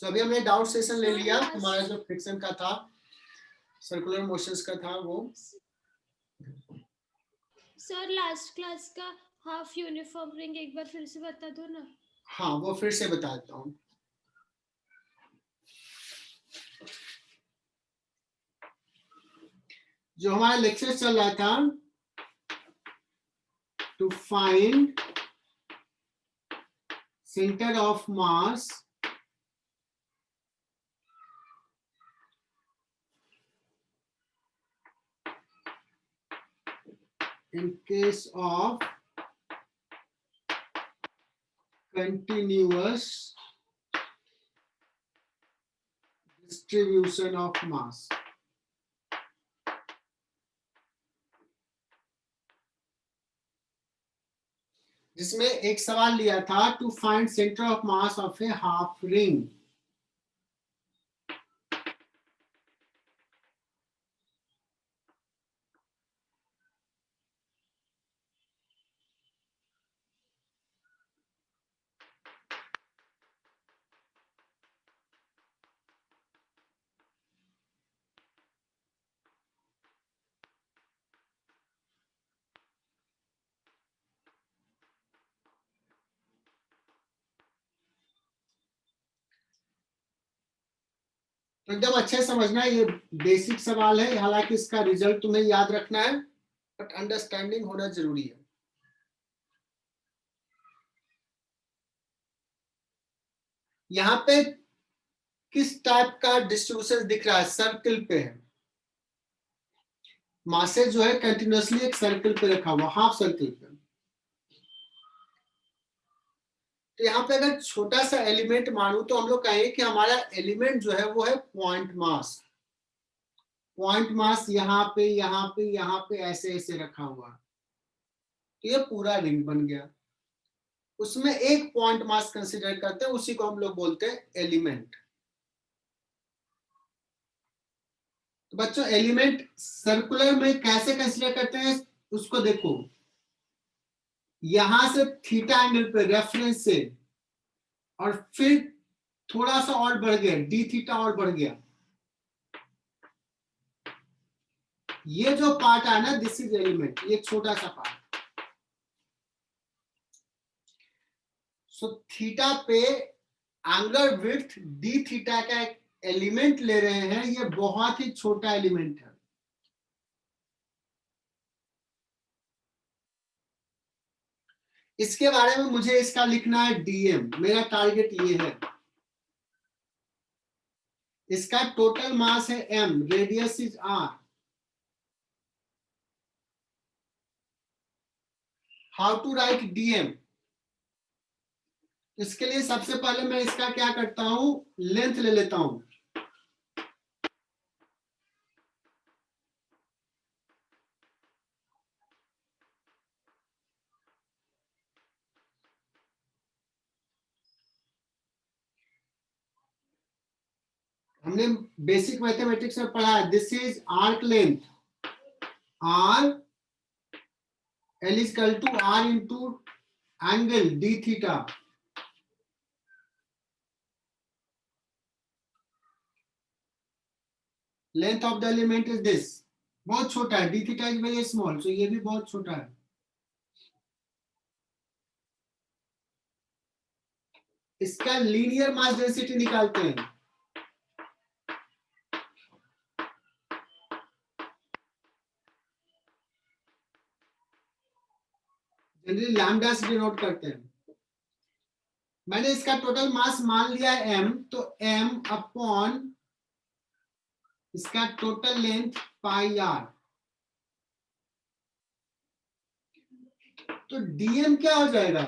सो अभी हमने doubt session ले लिया, हमारा जो फ्रिक्शन का था, सर्कुलर मोशंस का था वो। सर लास्ट क्लास का हाफ यूनिफॉर्म रिंग एक बार फिर से बता दो ना। हाँ वो फिर से बता देता हूँ। जो हमारा लेक्चर चल रहा था, to find centre of mass in case of continuous distribution of mass. जिसमें एक सवाल लिया था to find centre of mass of a half ring. तो एकदम अच्छे से समझना, ये बेसिक सवाल है, हालांकि इसका रिजल्ट तुम्हें याद रखना है, बट अंडरस्टैंडिंग होना जरूरी है। यहाँ पे किस टाइप का डिस्ट्रीब्यूशन दिख रहा है? सर्किल पे है, मासेज जो है कंटिन्यूअसली एक सर्किल पे रखा हुआ, हाफ सर्किल पे। तो यहाँ पे अगर छोटा सा एलिमेंट मानू तो हम लोग कहेंगे कि हमारा एलिमेंट जो है वो है पॉइंट मास। पॉइंट मास यहाँ पे यहाँ पे यहाँ पे ऐसे ऐसे रखा हुआ, तो ये पूरा रिंग बन गया। उसमें एक पॉइंट मास कंसीडर करते हैं, उसी को हम लोग बोलते हैं एलिमेंट। तो बच्चों एलिमेंट सर्कुलर में कैसे कंसीडर करते हैं उसको देखो, यहां से थीटा एंगल पे रेफरेंस से, और फिर थोड़ा सा और बढ़ गया, डी थीटा और बढ़ गया, ये जो पार्ट है ना, दिस इज एलिमेंट, ये छोटा सा पार्ट। सो थीटा पे एंगुलर विड्थ डी थीटा का एक एलिमेंट ले रहे हैं, ये बहुत ही छोटा एलिमेंट है। इसके बारे में मुझे इसका लिखना है डीएम, मेरा टारगेट ये है। इसका टोटल मास है M, radius is R. How to write d m? इसके लिए सबसे पहले मैं इसका क्या करता हूं, लेंथ ले लेता हूं। हमने बेसिक मैथमेटिक्स में पढ़ा है, this is arc length, R L is equal to R into angle D theta. Length of the element is this, बहुत छोटा है, D theta is very small, so ये भी बहुत छोटा है। इसका लीनियर मास डेंसिटी निकालते हैं। जनरली लैम्डा से डिनोट करते हैं। मैंने इसका टोटल मास मान लिया है m, तो m अपॉन इसका टोटल लेंथ पाई आर। तो dm क्या हो जाएगा,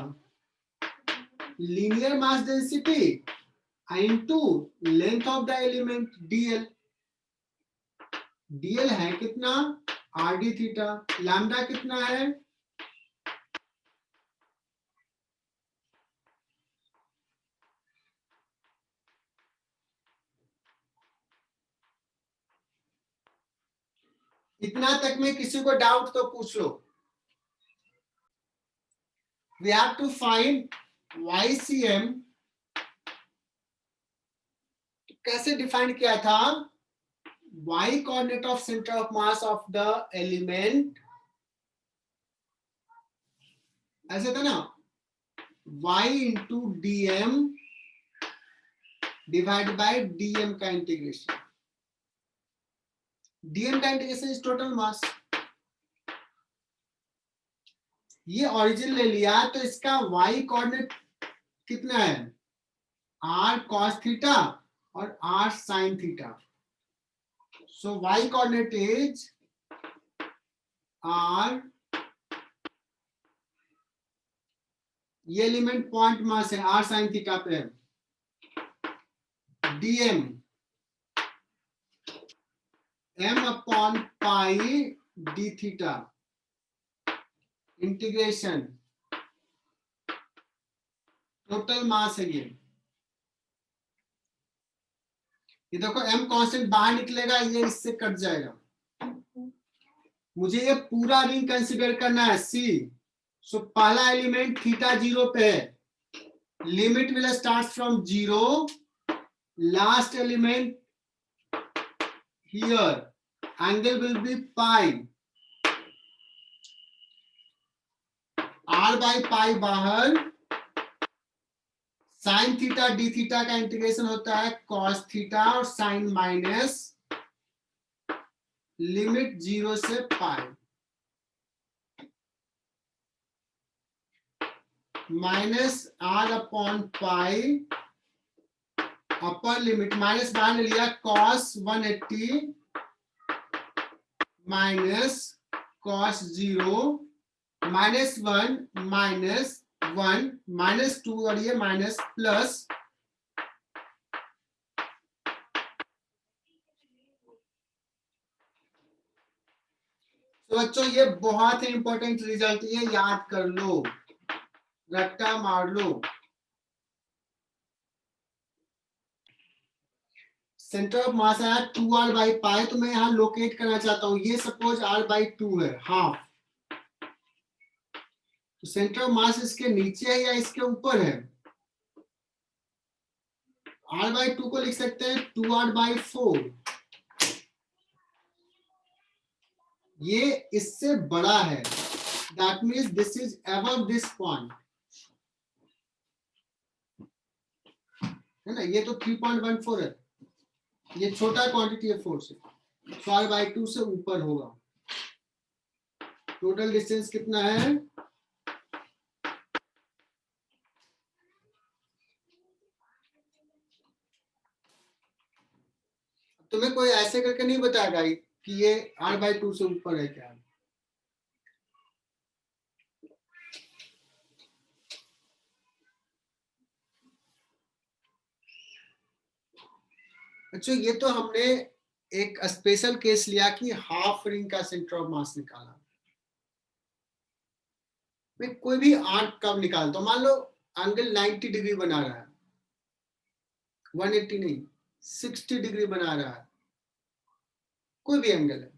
linear mass density into length of the element dl। dl है कितना, आर डी थीटा, लैम्डा कितना है, इतना तक में किसी को डाउट तो पूछ लो। We have to find YCM कैसे डिफाइन किया था, y coordinate of centre of mass of the element ऐसे था ना, y into dm divide by dm का इंटीग्रेशन, dm का इंटीग्रेशन इज टोटल मास। ये ओरिजिन ले लिया तो इसका y कोऑर्डिनेट कितना है, r cos थीटा और r sin theta. So y coordinate is r, ये एलिमेंट पॉइंट मास है, r sin थीटा पे है, dm m upon pi d theta integration total mass है। ये देखो m कांस्टेंट बाहर निकलेगा, ये इससे कट जाएगा। मुझे ये पूरा रिंग कंसीडर करना है C। सो पहला एलिमेंट थीटा 0 पे है, limit will start from 0, last element here, angle will be pi, r by pi बाहर, साइन थीटा डी थीटा का इंटीग्रेशन होता है कॉस थीटा और साइन माइनस लिमिट 0 से pi, minus r upon pi upper limit, minus बाहर लिया cos 180 minus cos 0 minus 1 minus 1 minus 2 और ये माइनस प्लस, तो बच्चों ये बहुत ही इंपॉर्टेंट रिजल्ट, ये याद कर लो, रट्टा मार लो। सेंटर ऑफ मास है 2r बाई पाई, तो मैं यहां लोकेट करना चाहता हूं, ये सपोज r बाई 2 है, हाफ, तो सेंटर ऑफ मास इसके नीचे है या इसके ऊपर है, r बाई 2 को लिख सकते हैं 2r बाई 4, ये इससे बड़ा है, that means this is above this point, है ना, ये तो 3.14 है, ये छोटा क्वांटिटी है 4 से, तो r बाई 2 से ऊपर होगा। टोटल डिस्टेंस कितना है, तुम्हें कोई ऐसे करके नहीं बताएगा कि ये r बाई 2 से ऊपर है क्या। अच्छा, ये तो हमने एक स्पेशल केस लिया कि हाफ रिंग का सेंटर ऑफ मास निकाला। मैं कोई भी आर्क कब निकालता हूं, मान लो एंगल 90 डिग्री बना रहा है, 180 नहीं 60 डिग्री बना रहा है, कोई भी एंगल है,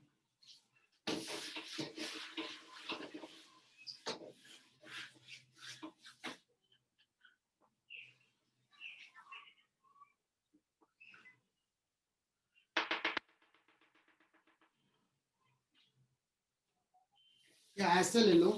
या ऐसे ले लो,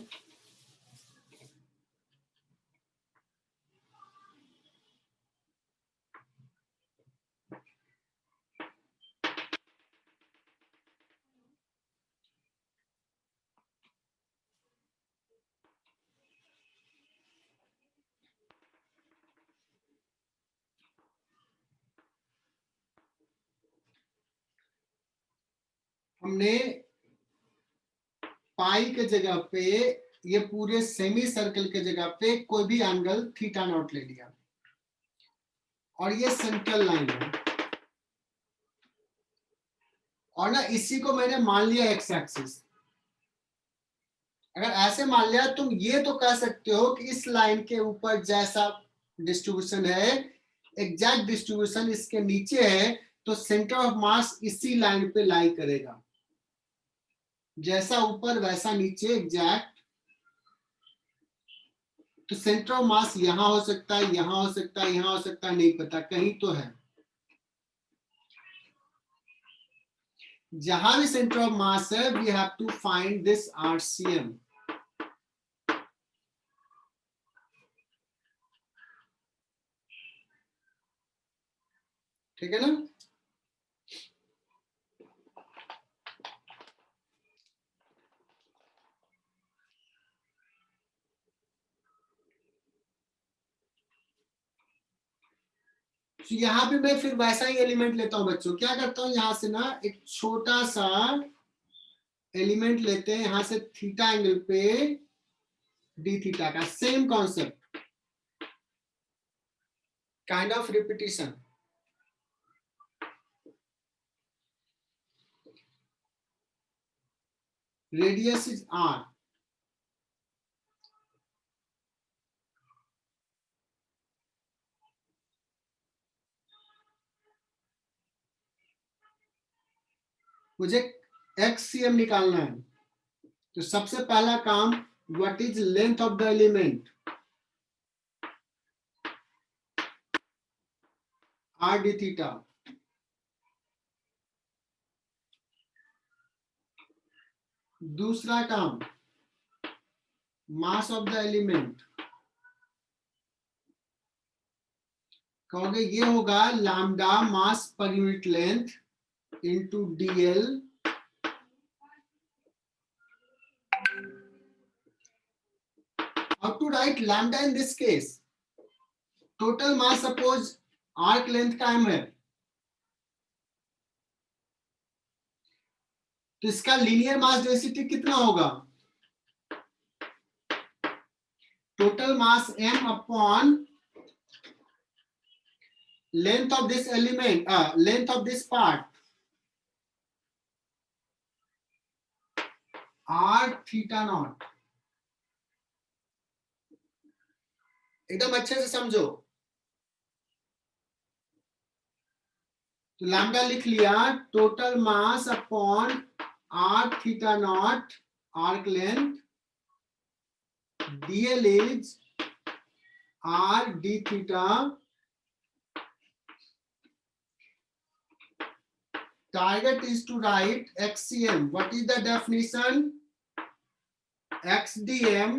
हमने पाई के जगह पे, ये पूरे सेमी सर्कल के जगह पे कोई भी एंगल थीटा नॉट ले लिया, और ये सेंट्रल लाइन है, और ना इसी को मैंने मान लिया एक्स एक्सिस। अगर ऐसे मान लिया, तुम ये तो कह सकते हो कि इस लाइन के ऊपर जैसा डिस्ट्रीब्यूशन है, एग्जैक्ट डिस्ट्रीब्यूशन इसके नीचे है, तो सेंटर ऑफ मास इसी लाइन पे लाई करेगा, जैसा ऊपर वैसा नीचे एग्जैक्ट। तो सेंटर ऑफ मास यहां हो सकता है, यहां हो सकता है, यहां हो सकता है, नहीं पता, कहीं तो है। जहां भी सेंटर ऑफ मास है, we have to find this RCM. ठीक है ना? तो यहाँ पे मैं फिर वैसा ही एलिमेंट लेता हूँ बच्चों. क्या करता हूँ, यहाँ से ना एक छोटा सा एलिमेंट लेते हैं, यहाँ से थीटा एंगल पे डी थीटा का same concept, kind of repetition. Radius is R. मुझे XCM निकालना है. तो सबसे पहला काम, what is length of the element, R d theta. दूसरा काम, मास ऑफ द एलिमेंट. कहोगे ये होगा lambda mass per unit length into DL. How to write lambda in this case? Total mass suppose arc length का m है, तो इसका linear mass density कितना होगा? Total mass m upon length of this element, length of this part, r theta naught. एकदम अच्छे से समझो. तो लैम्डा लिख लिया, total mass upon r theta naught arc length, dl is r d theta. Target is to write XCM. What is the definition? XDM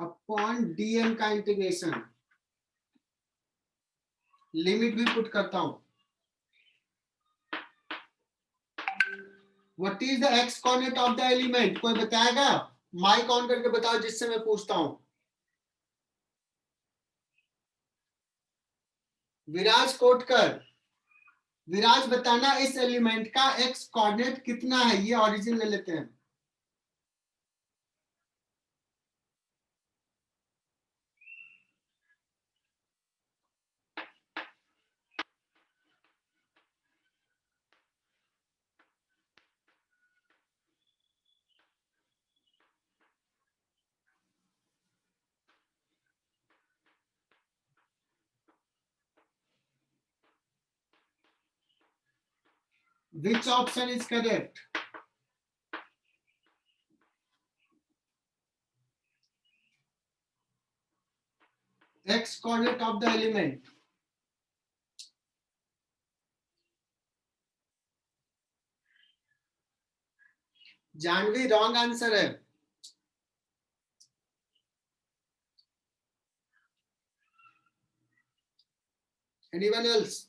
upon DM का integration. Limit भी put करता हूं. What is the x coordinate of the element? कोई बताएगा? Mic on करके बताओ जिससे मैं पूछता हूं. विराज कोटकर, विराज बताना इस एलिमेंट का x कोऑर्डिनेट कितना है. ये ओरिजिन ले लेते हैं. Which option is correct? X coordinate of the element. Janvi wrong answer है. Anyone else?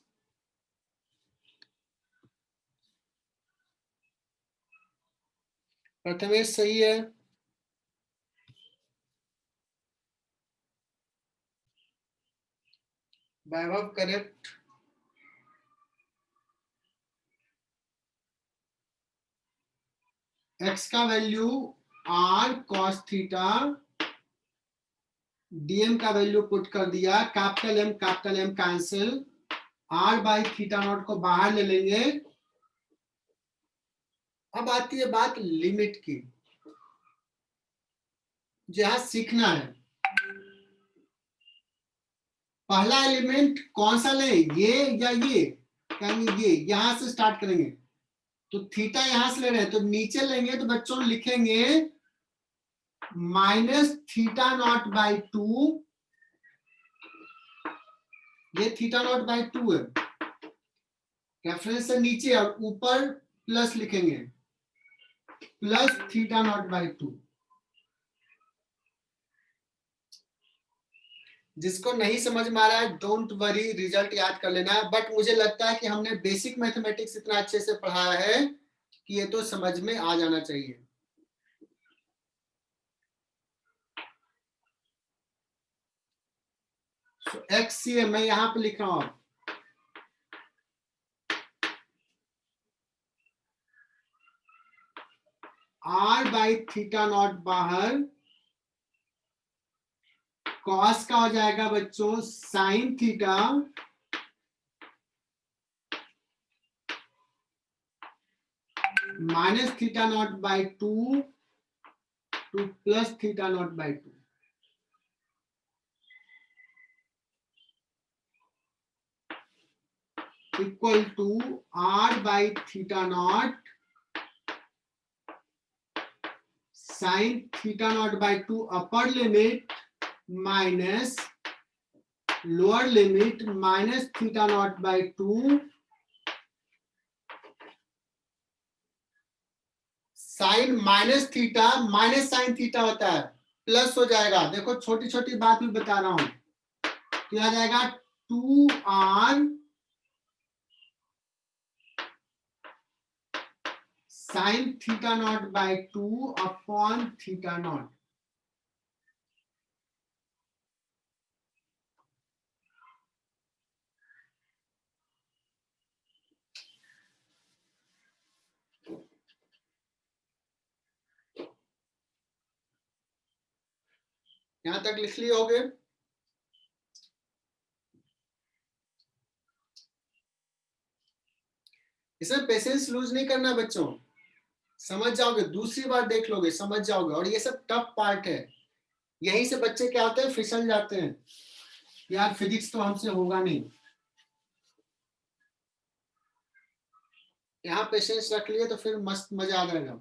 प्रथमेश सही है. वैभव करेक्ट. x का value r cos theta, dm का वैल्यू पुट कर दिया. Capital M cancel, r by theta naught को बाहर ले लेंगे. अब आती है बात लिमिट की, जहां सीखना है. पहला एलिमेंट कौन सा ले, ये या ये? कहेंगे ये. यहां से स्टार्ट करेंगे तो थीटा यहां से ले रहे हैं तो नीचे लेंगे तो बच्चों लिखेंगे माइनस थीटा नॉट बाई 2. ये थीटा नॉट बाई 2 है. रेफरेंस से नीचे और ऊपर प्लस लिखेंगे प्लस थीटा नॉट बाई 2। जिसको नहीं समझ में आ रहा है डोंट वरी, रिजल्ट याद कर लेना है। बट मुझे लगता है कि हमने बेसिक मैथमेटिक्स इतना अच्छे से पढ़ाया है कि ये तो समझ में आ जाना चाहिए। XCM मैं यहां पे लिख रहा हूं, R बाई थीटा नॉट बाहर, कॉस का हो जाएगा बच्चों sine theta minus theta naught by 2 to plus theta naught by 2। Equal to R by theta naught sine theta naught by 2 upper limit minus lower limit minus theta naught by 2 sine minus theta minus sine theta होता है, plus हो जाएगा। देखो छोटी छोटी बात भी बता रहा हूं, तो आ जाएगा 2R sign theta naught by 2 upon theta not. यहां तक लिख लिए होगे। इसमें पेशेंस लूज नहीं करना बच्चों, समझ जाओगे, दूसरी बार देख लोगे समझ जाओगे। और ये सब टफ पार्ट है, यहीं से बच्चे क्या होते हैं फिसल जाते हैं, यार फिजिक्स तो हमसे होगा नहीं। यहाँ पेशेंस रख लिए तो फिर मस्त मजा आ जाएगा।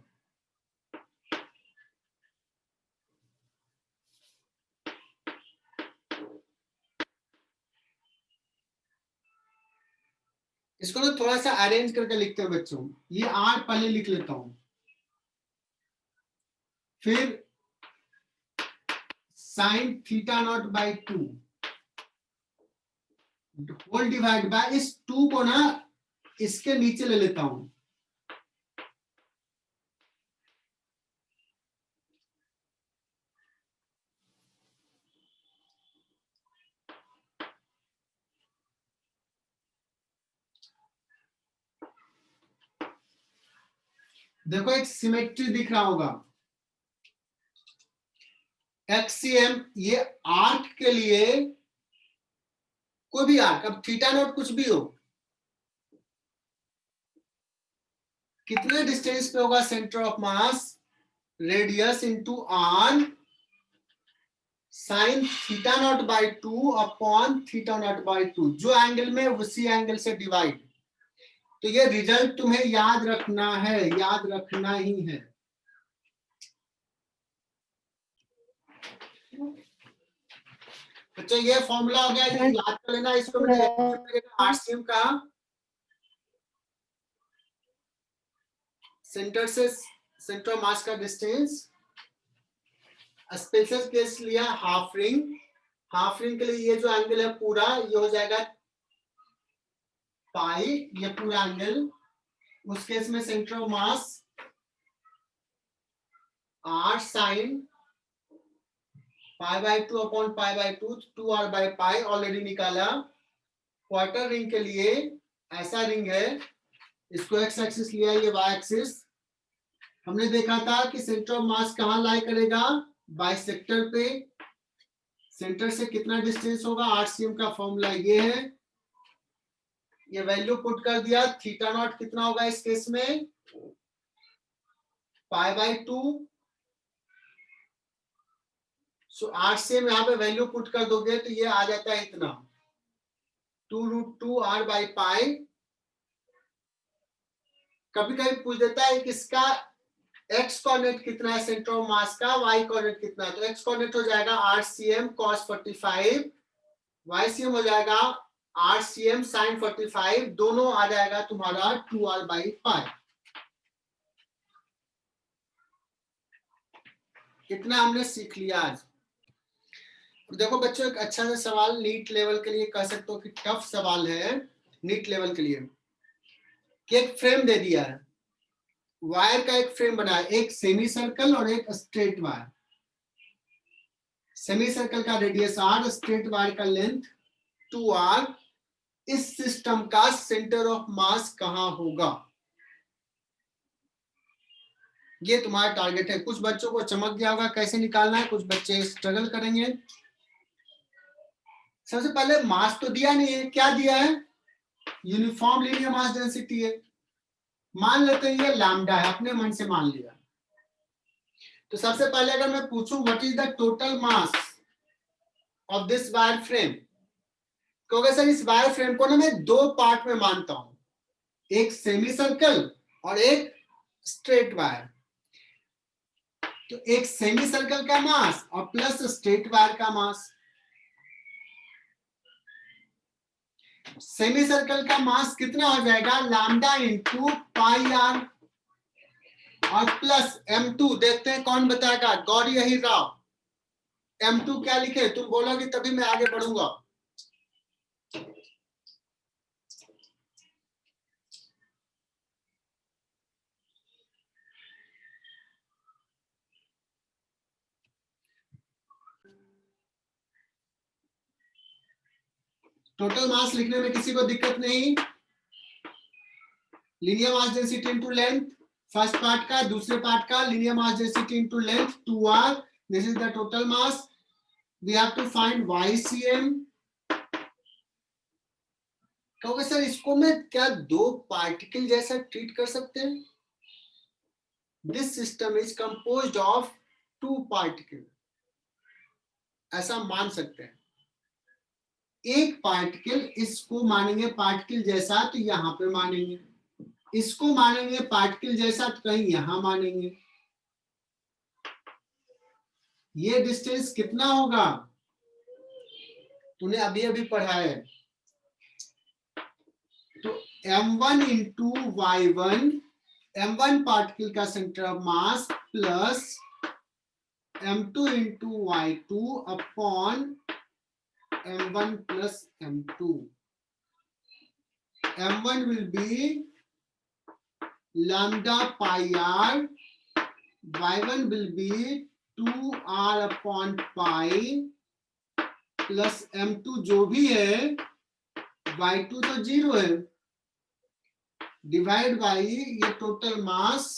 इसको ना थोड़ा सा अरेंज करके लिखते हैं बच्चों, ये R पहले लिख लेता हूं, फिर sine theta naught by 2 whole divide by, इस 2 को ना इसके नीचे ले लेता हूं, देखो एक सिमेट्री दिख रहा होगा। XCM ये आर्क के लिए कोई भी आर्क, अब थीटा नॉट कुछ भी हो, कितने डिस्टेंस पे होगा centre of mass, radius into R sine theta naught by 2 upon theta naught by 2, जो एंगल में उसी एंगल से डिवाइड। तो ये रिजल्ट तुम्हें याद रखना है, याद रखना ही है। अच्छा ये फॉर्मूला हो गया, ये याद कर लेना। इसको मुझे RCM का सेंटर से सेंटर ऑफ मास का डिस्टेंस, स्पेशल केस लिया हाफ रिंग, हाफ रिंग के लिए ये जो एंगल है पूरा ये हो जाएगा पाई, ये पूरा एंगल। उस केस में centre of mass R sine pi by 2 upon pi by 2, 2R by pi already निकाला। क्वार्टर रिंग के लिए ऐसा रिंग है, इसको एक्स एक्सिस लिया, ये वाई एक्सिस। हमने देखा था कि सेंटर ऑफ मास कहां लाई करेगा, बाइसेक्टर पे। सेंटर से कितना डिस्टेंस होगा, RCM का फॉर्मूला ये है, ये वैल्यू पुट कर दिया। थीटा नॉट कितना होगा इस केस में, पाई बाई 2। सो RCM यहाँ पे वैल्यू पुट कर दोगे तो ये आ जाता है इतना, 2√2R बाई पाई। कभी कभी पूछ देता है कि इसका एक्स कोऑर्डिनेट कितना है सेंटर ऑफ मास का, वाई कोऑर्डिनेट कितना है। तो एक्स कोऑर्डिनेट हो जाएगा RCM cos 45, YCM हो जाएगा RCM sin 45, दोनों आ जाएगा तुम्हारा 2R बाई पाई। इतना हमने सीख लिया आज। देखो बच्चों, एक अच्छा सा सवाल नीट लेवल के लिए कह सकते हो कि टफ सवाल है नीट लेवल के लिए, कि एक फ्रेम दे दिया है, वायर का एक फ्रेम बना है, एक सेमी सर्कल और एक स्ट्रेट वायर। सेमी सर्कल का रेडियस r, स्ट्रेट वायर का लेंथ 2r। इस सिस्टम का सेंटर ऑफ मास कहां होगा? ये तुम्हारा टारगेट है। कुछ बच्चों को चमक गया होगा कैसे निकालना है, कुछ बच्चे स्ट्रगल करेंगे। सबसे पहले मास तो दिया नहीं है, क्या दिया है? यूनिफॉर्म लीनियर मास डेंसिटी है। मान लेते हैं ये लैम्डा है, अपने मन से मान लिया। तो सबसे पहले अगर मैं पूछूं what is the total mass of this wire frame, क्योंकि सर इस वायर फ्रेम को ना मैं दो पार्ट में मानता हूं, एक सेमी सर्कल और एक स्ट्रेट वायर। तो एक सेमी सर्कल का मास और प्लस स्ट्रेट वायर का मास। सेमी सर्कल का मास कितना हो जाएगा? लैम्डा इंटू पाई आर और प्लस m2। देखते हैं कौन बताएगा, गौरी यही राव। m2 क्या लिखे? तुम बोलोगे तभी मैं आगे बढ़ूंगा। टोटल मास लिखने में किसी को दिक्कत नहीं। Linear mass density into length, first part का, दूसरे पार्ट का linear mass density into length 2r, this is the total mass. We have to find ycm। कहोगे सर इसको मैं क्या दो पार्टिकल जैसा ट्रीट कर सकते हैं? This system is composed of two particle, ऐसा मान सकते हैं। एक पार्टिकल, इसको मानेंगे पार्टिकल जैसा तो यहां पे मानेंगे, इसको मानेंगे पार्टिकल जैसा तो कहीं यहां मानेंगे। ये डिस्टेंस कितना होगा? तूने अभी अभी पढ़ा है। तो m1 into y1, m1 particle का centre of mass plus m2 into y2 upon m1 plus m2। m1 will be lambda pi r, y1 will be 2r upon pi plus m2 जो भी है, y2 तो 0 है, divide by ये total mass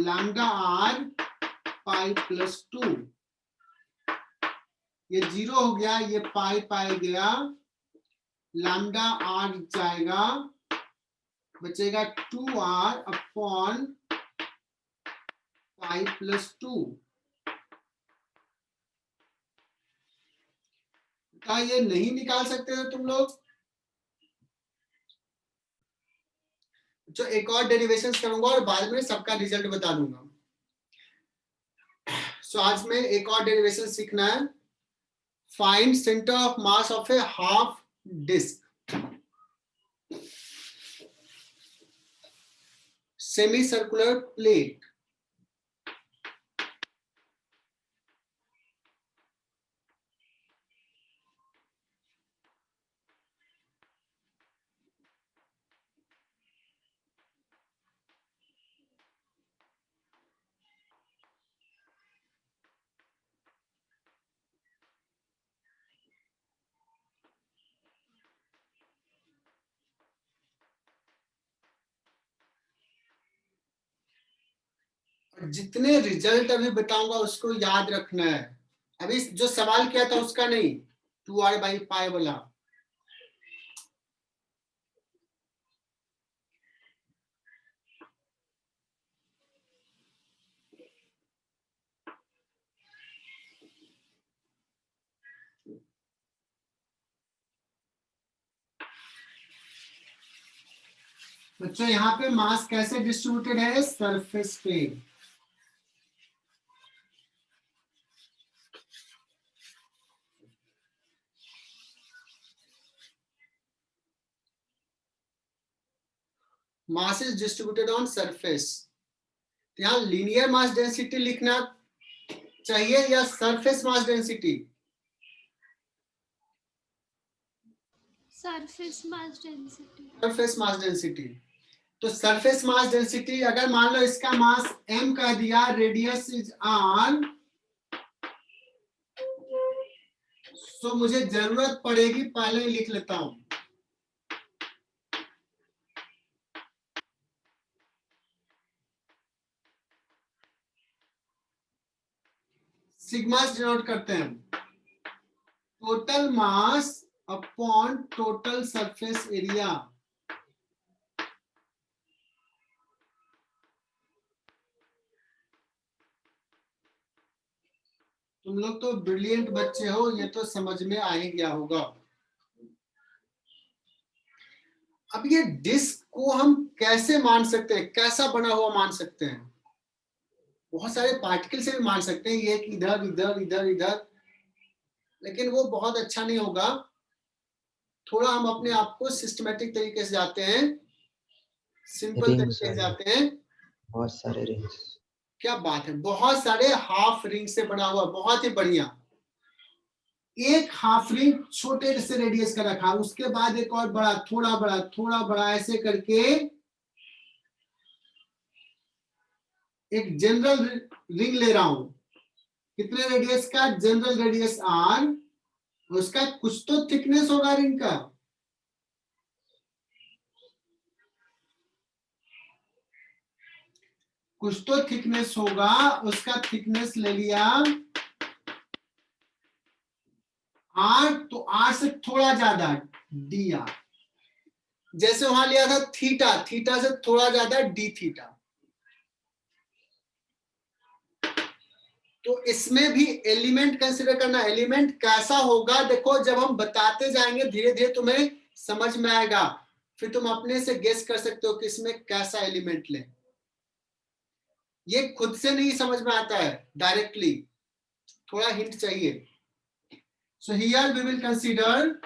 lambda r pi plus 2। ये 0 हो गया, ये पाई पाई गया, लैम्डा r जाएगा, बचेगा 2r अपॉन पाई प्लस 2। क्या ये नहीं निकाल सकते थे तुम लोग? जो एक और डेरिवेशंस करूंगा और बाद में सबका रिजल्ट बता दूंगा। सो आज में एक और डेरिवेशन सीखना है। Find centre of mass of a half disc, semi circular plate. जितने रिजल्ट अभी बताऊंगा उसको याद रखना है। अभी जो सवाल किया था उसका नहीं, 2r बाई पाई वाला। बच्चों यहाँ पे मास कैसे डिस्ट्रीब्यूटेड है? सरफेस पे। Mass is distributed on surface. यहाँ लीनियर मास डेंसिटी लिखना चाहिए या surface mass density? Surface mass density. Surface mass density. तो सरफेस मास डेंसिटी अगर मान लो इसका मास m कह दिया, रेडियस इज r, तो मुझे जरूरत पड़ेगी, पहले ही लिख लेता हूं, सिग्मा से डिनोट करते हैं, total mass upon total surface area. तुम लोग तो ब्रिलियंट बच्चे हो, ये तो समझ में आ ही गया होगा। अब ये डिस्क को हम कैसे मान सकते हैं, कैसा बना हुआ मान सकते हैं? बहुत सारे पार्टिकल से भी मान सकते हैं, ये इधर इधर इधर इधर, लेकिन वो बहुत अच्छा नहीं होगा। थोड़ा हम अपने आप को सिस्टमेटिक तरीके से जाते हैं, सिंपल रिंग्स तरीके से जाते हैं। बहुत सारे रिंग्स। क्या बात है, बहुत सारे हाफ रिंग से बना हुआ, बहुत ही बढ़िया। एक हाफ रिंग छोटे से रेडियस का रखा, उसके बाद एक और बड़ा, थोड़ा बड़ा, थोड़ा बड़ा, ऐसे करके एक जनरल रिंग ले रहा हूं। कितने रेडियस का? जनरल रेडियस आर, उसका कुछ तो थिकनेस होगा रिंग का। कुछ तो थिकनेस होगा, उसका थिकनेस ले लिया आर, तो आर से थोड़ा ज्यादा डी आर। जैसे वहां लिया था थीटा, थीटा से थोड़ा ज्यादा डी थीटा। तो इसमें भी एलिमेंट कंसीडर करना। एलिमेंट कैसा होगा देखो, जब हम बताते जाएंगे धीरे धीरे तुम्हें समझ में आएगा, फिर तुम अपने से गेस कर सकते हो कि इसमें कैसा एलिमेंट लें। ये खुद से नहीं समझ में आता है डायरेक्टली, थोड़ा हिंट चाहिए। So here we will consider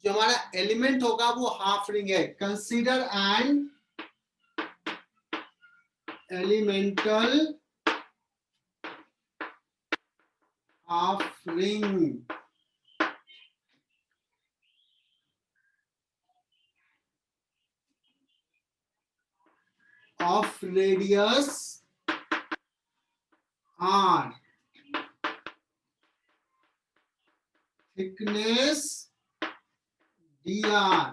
जो हमारा एलिमेंट होगा वो हाफ रिंग है। Consider an elemental half ring. Of radius r, thickness dr।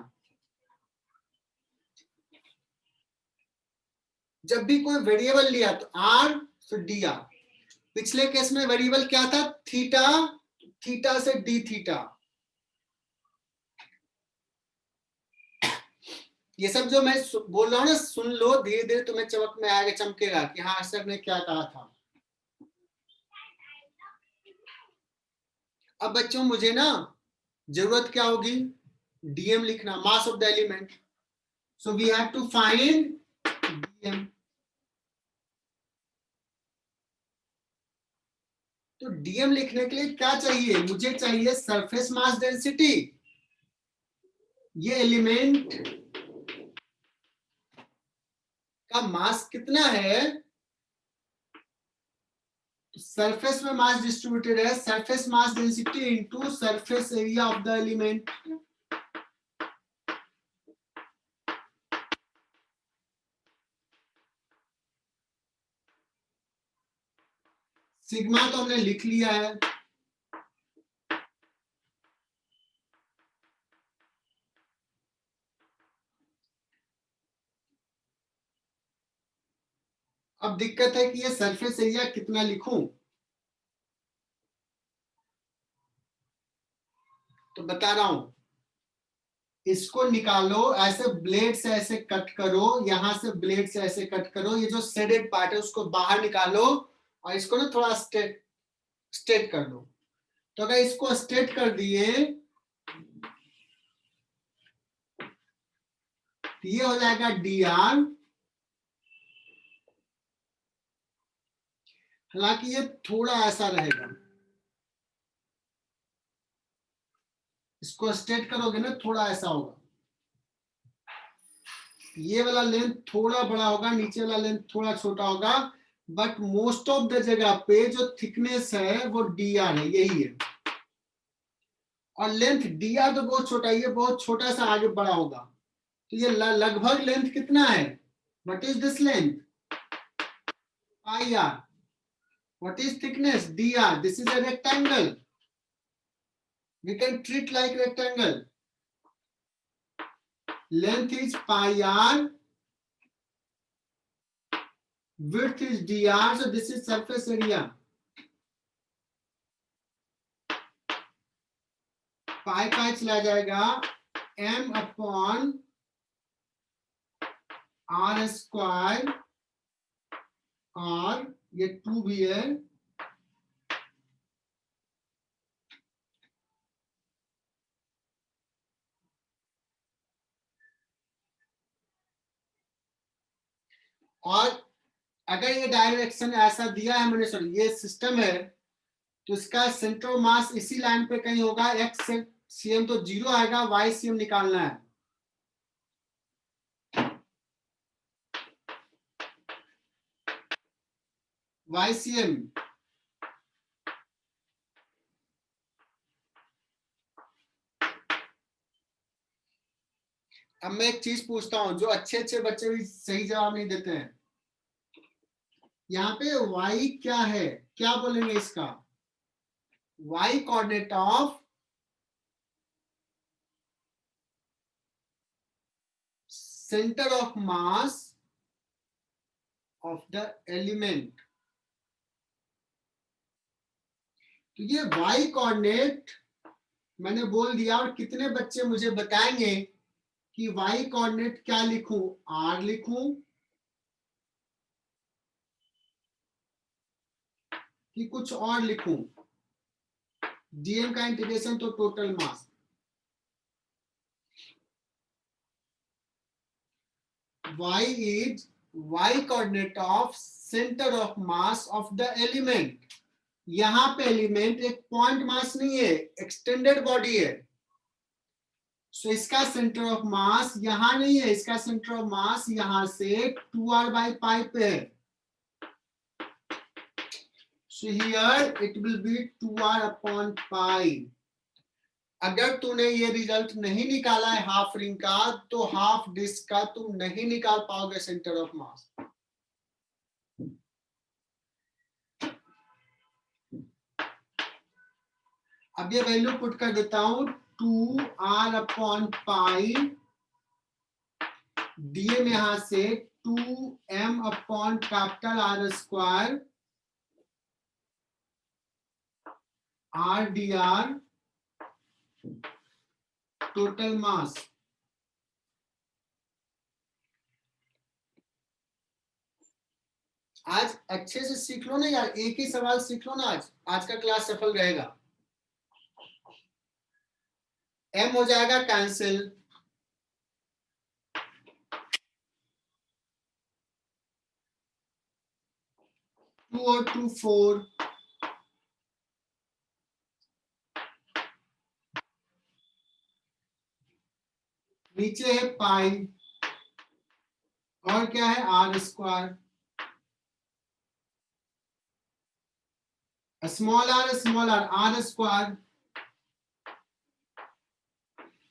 जब भी कोई वेरिएबल लिया तो r तो dr। पिछले केस में वेरिएबल क्या था? थीटा, थीटा से डी थीटा। ये सब जो मैं बोल रहा हूं ना, सुन लो, धीरे धीरे तुम्हें चमक में आएगा, चमकेगा कि हाँ सर ने क्या कहा था। अब बच्चों मुझे ना जरूरत क्या होगी? डीएम लिखना, mass of the element. So we have to find d m. तो डीएम लिखने के लिए क्या चाहिए? मुझे चाहिए सरफेस मास डेंसिटी। ये एलिमेंट का मास कितना है? सरफेस में मास डिस्ट्रीब्यूटेड है, surface mass density into surface area of the element. Sigma तो हमने लिख लिया है। अब दिक्कत है कि ये सरफेस एरिया कितना लिखूं, तो बता रहा हूं, इसको निकालो, ऐसे ब्लेड से ऐसे कट करो, यहां से ब्लेड से ऐसे कट करो, ये जो शेडेड पार्ट है उसको बाहर निकालो और इसको ना थोड़ा स्ट्रेट कर लो। तो अगर इसको स्ट्रेट कर दिए तो ये हो जाएगा डी आर। हालांकि ये थोड़ा ऐसा रहेगा, इसको स्ट्रेट करोगे ना थोड़ा ऐसा होगा। ये वाला लेंथ थोड़ा बड़ा होगा, नीचे वाला लेंथ थोड़ा छोटा होगा, बट मोस्ट ऑफ द जगह पे जो थिकनेस है वो dr है, यही है। और लेंथ dr तो बहुत छोटा है, ये बहुत छोटा सा आगे बड़ा होगा, तो ये लगभग लेंथ कितना है? What is this length? ir. What is thickness? dr. This is a rectangle. We can treat like rectangle. Length is pi r, width is dr, so this is surface area. पाई चला जाएगा m upon r square, और ये 2 भी है, और अगर ये direction ऐसा दिया है मैंने, सॉरी ये सिस्टम है, तो इसका सेंटर ऑफ मास इसी लाइन पे कहीं होगा। x cm तो 0 आएगा, y cm निकालना है। y cm अब मैं एक चीज पूछता हूं, जो अच्छे अच्छे बच्चे भी सही जवाब नहीं देते हैं, यहाँ पे y क्या है, क्या बोलेंगे इसका? y coordinate of centre of mass of the element. तो ये y कोऑर्डिनेट मैंने बोल दिया, और कितने बच्चे मुझे बताएंगे कि y कोऑर्डिनेट क्या लिखूं? r लिखूं कि कुछ और लिखूं? dm का इंटीग्रेशन तो total mass. y is y coordinate of centre of mass of the element. यहां पे एलिमेंट एक पॉइंट मास नहीं है, एक्सटेंडेड बॉडी है। सो इसका सेंटर ऑफ मास यहां नहीं है, इसका सेंटर ऑफ मास यहां से 2r/π पे है। So here it will be 2r/π। अगर तूने ये रिजल्ट नहीं निकाला है हाफ रिंग का, तो हाफ डिस्क का तुम नहीं निकाल पाओगे सेंटर ऑफ मास। अब ये वैल्यू पुट कर देता हूं, 2r/π, डीएम यहां से 2m/R², r dr total mass. आज अच्छे से सीख लो ना यार, एक ही सवाल सीख लो ना, आज का क्लास सफल रहेगा। m हो जाएगा कैंसिल, 2 और 2 4, नीचे है पाई, और क्या है r², स्मॉल r r²।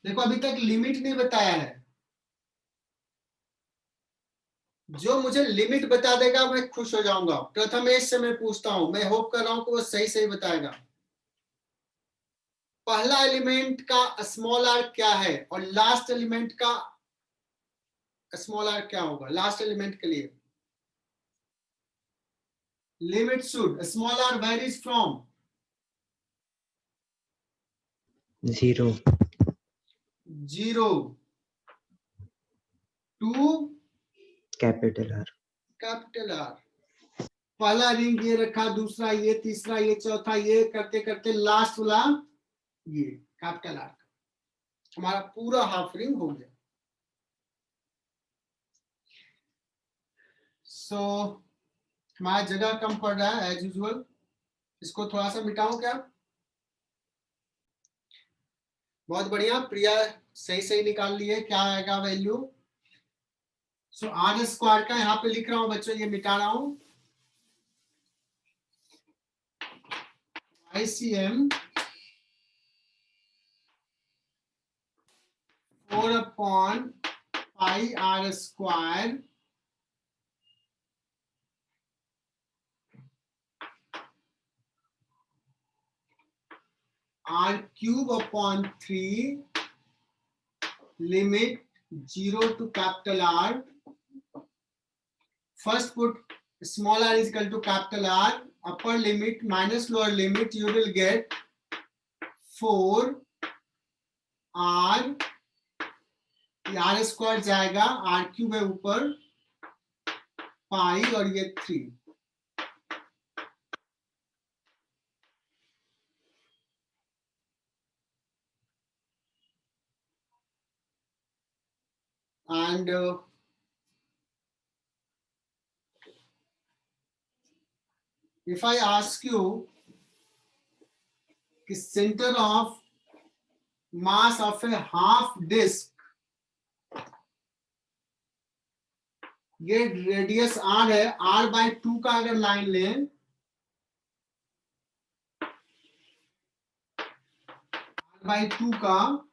देखो अभी तक लिमिट नहीं बताया है, जो मुझे लिमिट बता देगा मैं खुश हो जाऊंगा। प्रथमेश से मैं पूछता हूं, मैं होप कर रहा हूं कि वो सही सही बताएगा। पहला एलिमेंट का स्मॉल r क्या है, और लास्ट एलिमेंट का स्मॉल r क्या होगा लास्ट एलिमेंट के लिए? Limit should small r varies from 0 to capital R। पहला रिंग ये रखा, दूसरा ये, तीसरा ये, चौथा ये, करते करते लास्ट वाला ये कैपिटल R। हमारा पूरा हाफ रिंग हो गया। सो हमारा जगह कम पड़ रहा है एज यूजुअल, इसको थोड़ा सा मिटाऊं क्या? बहुत बढ़िया, प्रिया सही सही निकाल लिए। क्या आएगा वैल्यू? सो आर स्क्वायर का यहाँ पे लिख रहा हूं बच्चों, ये मिटा रहा हूं, ICM 4/pi r square r³ / 3 limit 0 to capital R. First put small r is equal to capital R, upper limit minus lower limit, you will get 4 r, r square जाएगा, r³ है ऊपर, पाई और ये 3. And if I ask you the center of mass of a half disk, ये radius r है, r/2 का अगर line लें, r/2 का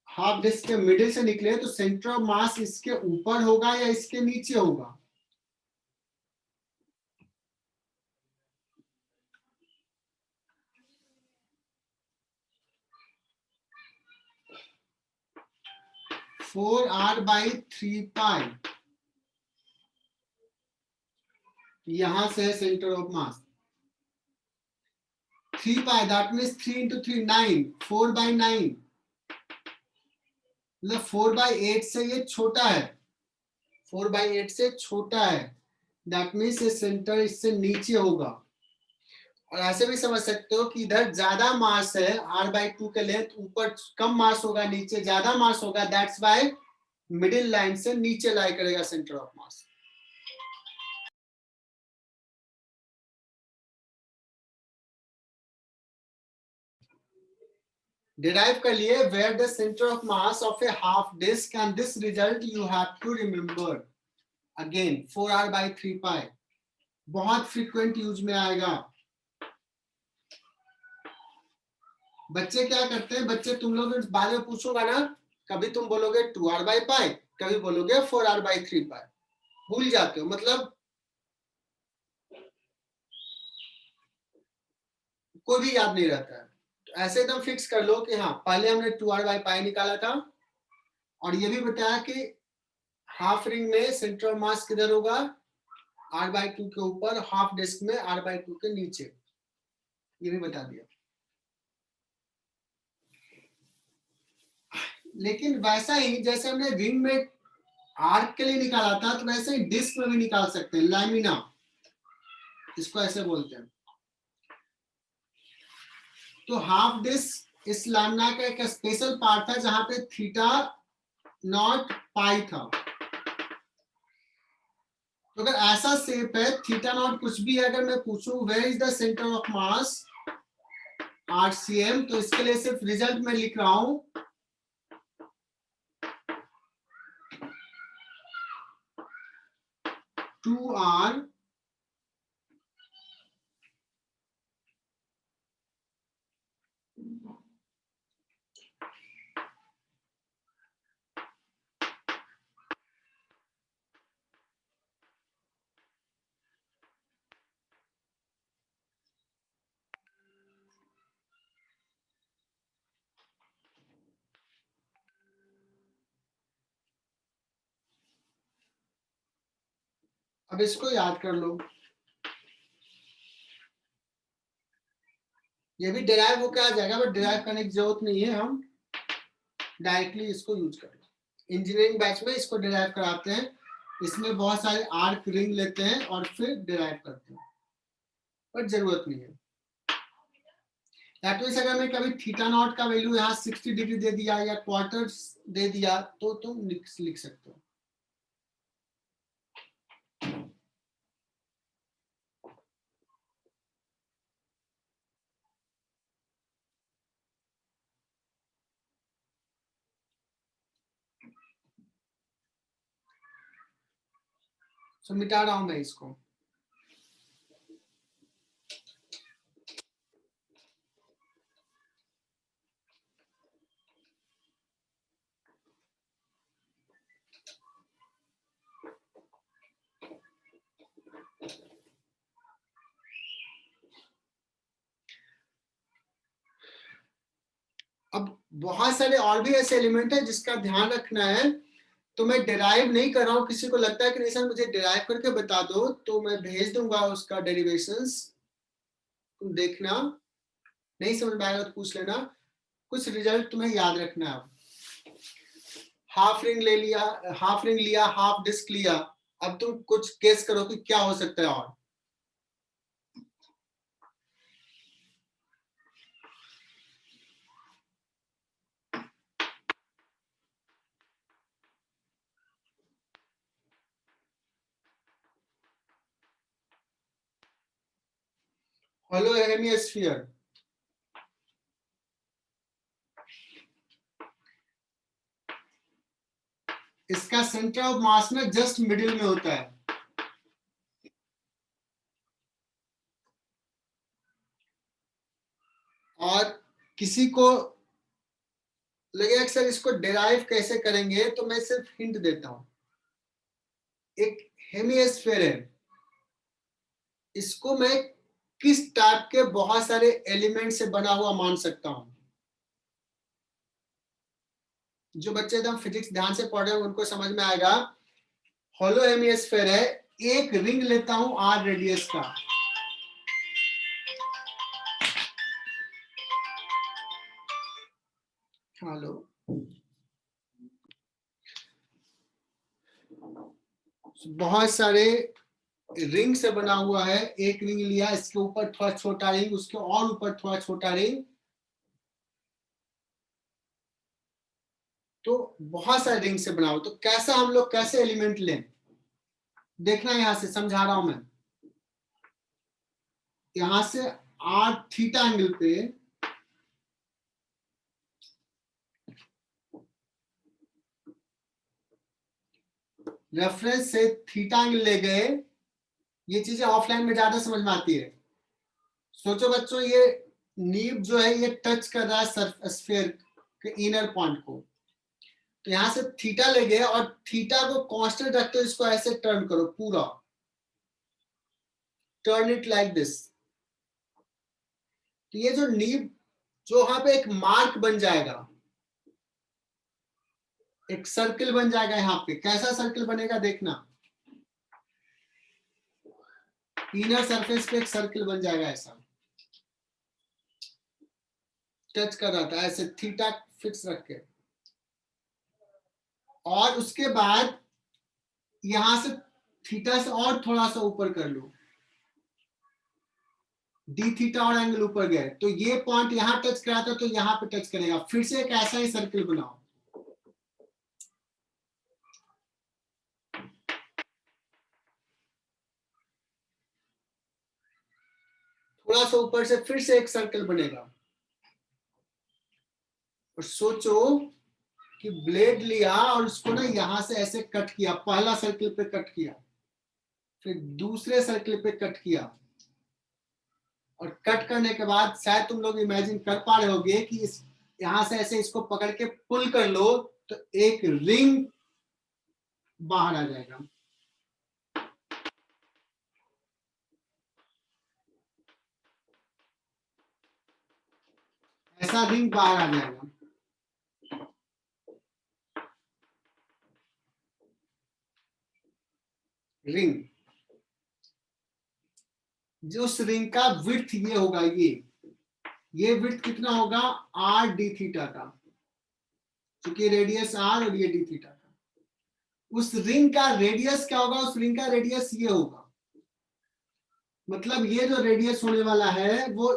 हाफ डिस्क के मिडिल से निकले तो सेंटर ऑफ मास इसके ऊपर होगा या इसके नीचे होगा? फोर r/3 यहां से है centre of mass. 3 that means 3 × 3 9, 4/9, मतलब 4/8 से ये छोटा है, 4/8 से छोटा है, दैट मीन्स ये सेंटर इससे नीचे होगा. और ऐसे भी समझ सकते हो कि इधर ज्यादा मास है, r/2 के लेंथ, ऊपर कम मास होगा, नीचे ज्यादा मास होगा, दैट्स व्हाई मिडिल लाइन से नीचे लाई करेगा सेंटर ऑफ मास. डिराइव कर लिए where the centre of mass of a half disc, and this result you have to remember again 4r/3 pi. बहुत फ्रीक्वेंट यूज में आएगा. बच्चे क्या करते हैं, बच्चे तुम लोग बाद में पूछोगा ना, कभी तुम बोलोगे 2r/पाई, कभी बोलोगे 4r/3 पाई, भूल जाते हो, मतलब कोई भी याद नहीं रहता है. तो ऐसे एकदम फिक्स कर लो कि हाँ, पहले हमने 2r/पाई निकाला था, और ये भी बताया कि हाफ रिंग में सेंटर ऑफ मास किधर होगा, r/2 के ऊपर, हाफ डिस्क में r/2 के नीचे, ये भी बता दिया. लेकिन वैसा ही जैसे हमने रिंग में आर्क के लिए निकाला था, तो वैसे ही डिस्क में भी निकाल सकते हैं, लैमिना, इसको ऐसे बोलते हैं. तो हाफ डिस्क इस लैमिना का एक स्पेशल पार्ट था जहां पे θ0 था. तो अगर ऐसा शेप है, θ0 कुछ भी है, अगर मैं पूछूं where is the centre of mass RCM, तो इसके लिए सिर्फ रिजल्ट में लिख रहा हूं, 2r अब इसको याद कर लो. ये भी डिराइव होकर आ जाएगा, बट डिराइव करने की जरूरत नहीं है, हम डायरेक्टली इसको यूज करेंगे. इंजीनियरिंग बैच में इसको डिराइव कराते हैं, इसमें बहुत सारे आर्क रिंग लेते हैं और फिर डिराइव करते हैं, पर जरूरत नहीं है. दैट मींस अगर मैं कभी θ0 का वैल्यू यहाँ 60 डिग्री दे दिया या क्वार्टर्स दे दिया, तो तुम लिख सकते हो. सो मिटा रहा हूं मैं इसको। अब बहुत सारे और भी ऐसे एलिमेंट है जिसका ध्यान रखना है, तो मैं डिराइव नहीं कर रहा हूँ। किसी को लगता है कि नहीं सर मुझे डिराइव करके बता दो, तो मैं भेज दूंगा उसका डेरिवेशंस, तुम देखना, नहीं समझ में आएगा तो पूछ लेना। कुछ रिजल्ट तुम्हें याद रखना है। हाफ रिंग ले लिया, हाफ रिंग लिया, हाफ डिस्क लिया, अब तुम कुछ गेस करो कि क्या हो सकता है। और हेलो हेमिस्फीयर, इसका सेंटर ऑफ मास में जस्ट मिडिल में होता है। और किसी को लगेगा कि सर इसको डिराइव कैसे करेंगे, तो मैं सिर्फ हिंट देता हूं। एक हेमिस्फीयर है, इसको मैं किस टाइप के बहुत सारे एलिमेंट से बना हुआ मान सकता हूं। जो बच्चे एकदम फिजिक्स ध्यान से पढ़ रहे हैं उनको समझ में आएगा। हॉलो हेमिस्फीयर है, एक रिंग लेता हूं आर रेडियस का, हेलो, बहुत सारे रिंग से बना हुआ है। एक रिंग लिया, इसके ऊपर थोड़ा छोटा रिंग, उसके और ऊपर थोड़ा छोटा रिंग, तो बहुत सारे रिंग से बना हुआ। तो कैसा हम लोग कैसे एलिमेंट लें, देखना, यहां से समझा रहा हूं मैं। यहां से आर थीटा एंगल पे रेफरेंस से थीटा एंगल ले गए। ये चीजें ऑफलाइन में ज्यादा समझ में आती है। सोचो बच्चों, ये नीब जो है ये टच कर रहा है स्फीयर के इनर पॉइंट को, तो यहां से थीटा ले गए और थीटा को कांस्टेंट रखते हो, इसको ऐसे टर्न करो पूरा, टर्न इट लाइक दिस। तो ये जो नीब, जो वहां पे एक मार्क बन जाएगा, एक सर्किल बन जाएगा यहाँ पे। कैसा सर्किल बनेगा देखना, इनर सरफेस पे एक सर्किल बन जाएगा ऐसा, टच कर रहा था ऐसे थीटा फिक्स रख के। और उसके बाद यहां से थीटा से और थोड़ा सा ऊपर कर लो, डी थीटा और एंगल ऊपर गए, तो ये पॉइंट यहां टच करा था तो यहां पे टच करेगा। फिर से एक ऐसा ही सर्किल बनाओ, थोड़ा सा ऊपर से फिर से एक सर्किल बनेगा। और सोचो कि ब्लेड लिया और उसको ना यहां से ऐसे कट किया, पहला सर्किल पे कट किया, फिर दूसरे सर्किल पे कट किया, और कट करने के बाद शायद तुम लोग इमेजिन कर पा रहे होगे कि इस यहां से ऐसे इसको पकड़ के पुल कर लो तो एक रिंग बाहर आ जाएगा। ऐसा रिंग बाहर आ जाएगा। रिंग, जो उस रिंग का विड्थ ये होगा, ये विड्थ कितना होगा, आर डी थीटा का, क्योंकि रेडियस आर और ये डी थीटा का। उस रिंग का रेडियस क्या होगा, उस रिंग का रेडियस ये होगा। मतलब ये जो रेडियस होने वाला है वो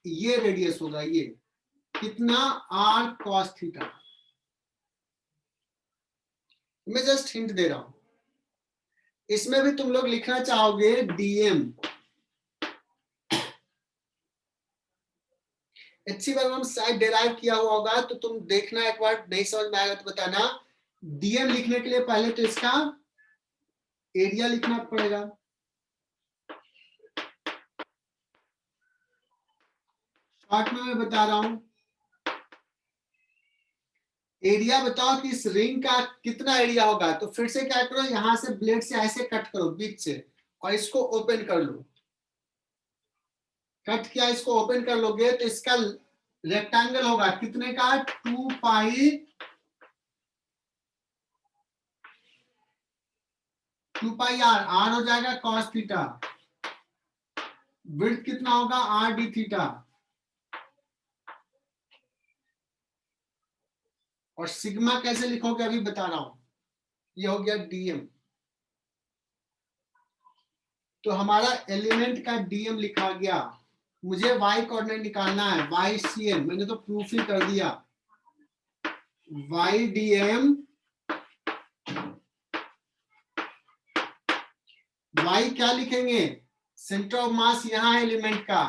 ये रेडियस होगा, ये कितना, आर कॉस थीटा। मैं जस्ट हिंट दे रहा हूं। इसमें भी तुम लोग लिखना चाहोगे डीएम। अच्छी बार हम शायद डिराइव किया हुआ होगा, तो तुम देखना एक बार, नहीं समझ में आएगा तो बताना। डीएम लिखने के लिए पहले तो इसका एरिया लिखना पड़ेगा। शॉर्ट में मैं बता रहा हूं, एरिया बताओ कि इस रिंग का कितना एरिया होगा। तो फिर से क्या करो, यहां से ब्लेड से ऐसे कट करो बीच से और इसको ओपन कर लो। कट किया, इसको ओपन कर लोगे तो इसका रेक्टेंगल होगा कितने का, 2 पाई आर। आर हो जाएगा कॉस थीटा। विड्थ कितना होगा, आर डी थीटा। और सिग्मा कैसे लिखोगे अभी बता रहा हूं, ये हो गया डीएम। तो हमारा एलिमेंट का डीएम लिखा गया। मुझे वाई कोऑर्डिनेट निकालना है, वाई सी एम, मैंने तो प्रूफ ही कर दिया। वाई डी एम, वाई क्या लिखेंगे, सेंटर ऑफ मास यहां है एलिमेंट का,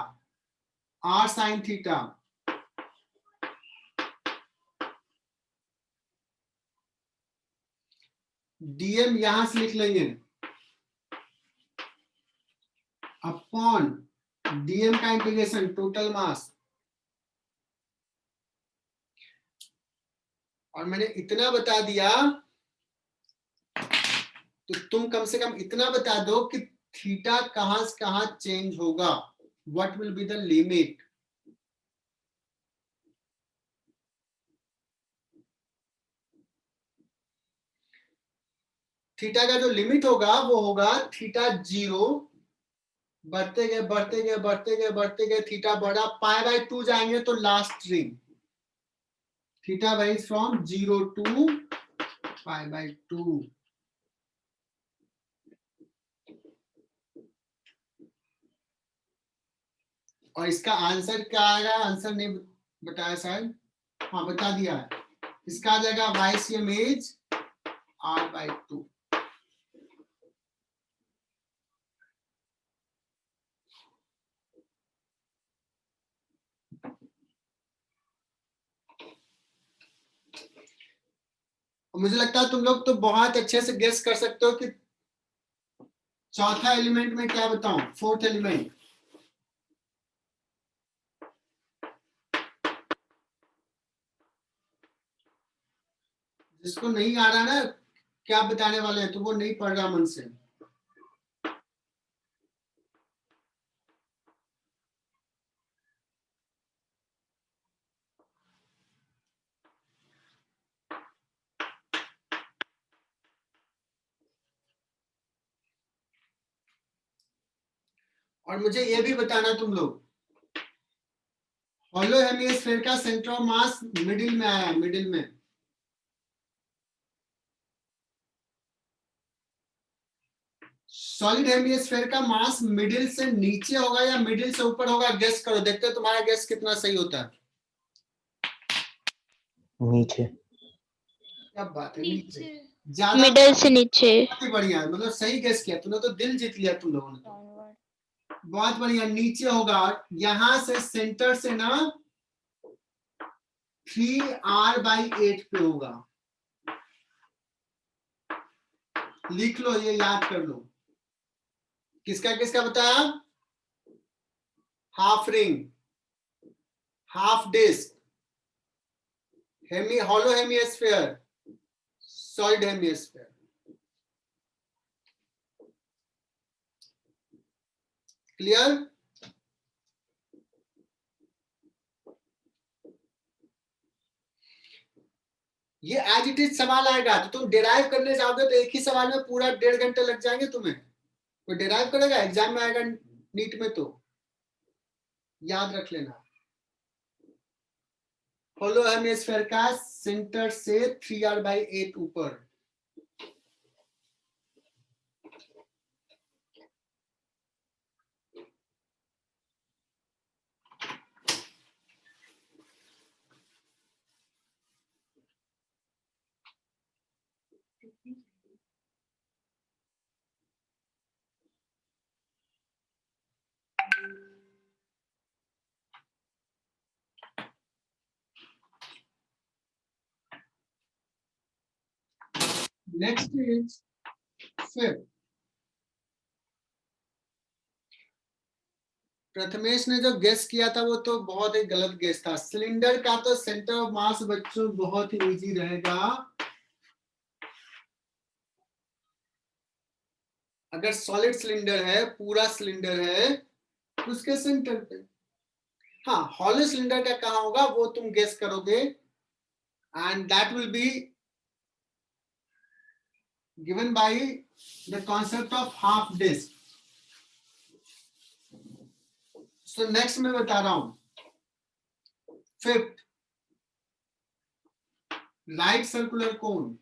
आर साइन थीटा। डीएम यहां से लिख लेंगे अपॉन डीएम का इंटीग्रेशन टोटल मास। और मैंने इतना बता दिया तो तुम कम से कम इतना बता दो कि थीटा कहां से कहां चेंज होगा, what will be the limit. Theta का जो लिमिट होगा वो होगा थीटा 0, बढ़ते गए बढ़ते गए बढ़ते गए बढ़ते गए थीटा बढ़ा, पाई बाय 2 जाएंगे तो last ring theta varies from 0 to pi by 2। और इसका आंसर क्या आएगा, आंसर नहीं बताया शायद, हाँ बता दिया है। इसका आ जाएगा Y C M is R by 2। मुझे लगता है तुम लोग तो बहुत अच्छे से गेस कर सकते हो कि चौथा एलिमेंट में क्या बताऊं, फोर्थ एलिमेंट। जिसको नहीं आ रहा ना क्या बताने वाले हैं तो वो नहीं पढ़ रहा मन से। और मुझे ये भी बताना तुम लोग, हॉलो हेमिस्फीयर का सेंटर ऑफ मास मिडिल में आया, मिडिल में। सॉलिड हेमिस्फीयर का मास मिडिल से नीचे होगा या मिडिल से ऊपर होगा, गेस करो, देखते हैं तुम्हारा गेस कितना सही होता है। नीचे। क्या बात है, नीचे। नीचे। ज्यादा मिडल से नीचे। बहुत ही बढ़िया है, मतलब सही गेस किया तुमने, तो दिल जीत लिया तुम लोगों ने तो। बहुत बढ़िया, नीचे होगा। यहां से सेंटर से ना 3r/8 पे होगा। लिख लो, ये याद कर लो। किसका किसका बताया, half ring, half disc, hollow hemisphere, solid hemisphere. Clear. ये एज इट इज सवाल आएगा तो तुम डिराइव करने जाओगे तो एक ही सवाल में पूरा 1.5 घंटे लग जाएंगे तुम्हें। कोई डिराइव करेगा एग्जाम में आएगा नीट में, तो याद रख लेना। होलो हेमिस्फीयर का सेंटर से 3r/8 ऊपर। Next is fifth. प्रथमेश ने जो गेस किया था वो तो बहुत ही गलत गेस था। सिलेंडर का तो सेंटर ऑफ मास बच्चों बहुत ही इजी रहेगा। अगर सॉलिड सिलेंडर है, पूरा सिलेंडर है, तो उसके सेंटर पे। हाँ, हॉलो सिलेंडर का कहाँ होगा वो तुम गेस करोगे, and that will be given by the concept of half disc. So next मैं बता रहा हूं, फिफ्थ, राइट सर्कुलर कोन।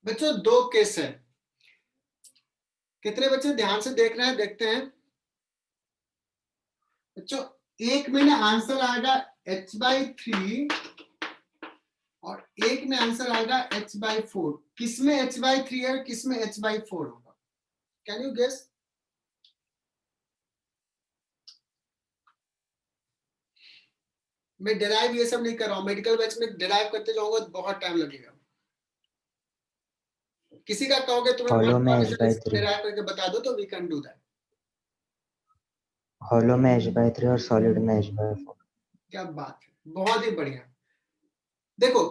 बच्चों दो केस है, कितने बच्चे ध्यान से देख रहे हैं, देखते हैं बच्चों। एक में ना आंसर आएगा h/3 और एक में आंसर आएगा h/4। किसमें h/3 है, किसमें h/4 होगा? Can you guess? मैं डिराइव ये सब नहीं कर रहा हूं, मेडिकल बैच में डिराइव करते जाऊंगा तो बहुत टाइम लगेगा। किसी का कहोगे तुम्हें हॉलो में h/3, डिराइव करके बता दो तो we can do that. Hollow में h/3 और सॉलिड में h/4। क्या बात है, बहुत ही बढ़िया। देखो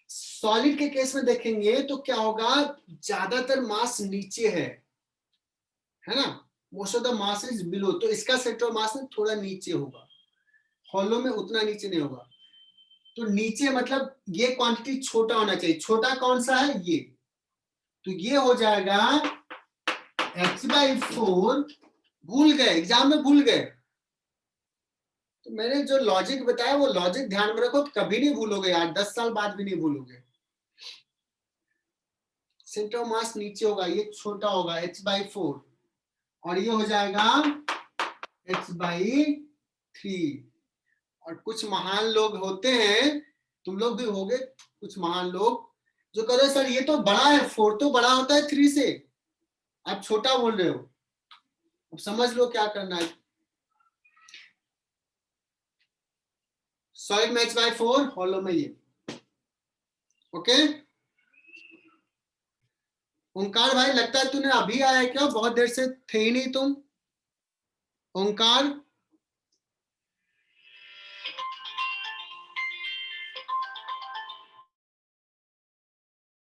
सॉलिड के केस में देखेंगे तो क्या होगा, ज्यादातर मास नीचे है ना, most of the mass is below, तो इसका सेंटर ऑफ मास थोड़ा नीचे होगा, हॉलो में उतना नीचे नहीं होगा। तो नीचे मतलब ये क्वांटिटी छोटा होना चाहिए। छोटा कौन सा है, ये, तो ये हो जाएगा h/4। भूल गए, एग्जाम में भूल गए, तो मैंने जो लॉजिक बताया वो लॉजिक ध्यान में रखो, कभी नहीं भूलोगे यार, 10 साल बाद भी नहीं भूलोगे। सेंटर ऑफ मास नीचे होगा, ये छोटा होगा h/4 और ये हो जाएगा h/3। और कुछ महान लोग होते हैं, तुम लोग भी होगे कुछ महान लोग, जो कह रहे सर ये तो बड़ा है, 4 तो बड़ा होता है 3 से, आप छोटा बोल रहे हो। अब समझ लो क्या करना है। सॉलिड में h/4, हॉलो में ये। ओके ओंकार भाई, लगता है तूने अभी आया है क्या, बहुत देर से थे ही नहीं तुम। ओंकार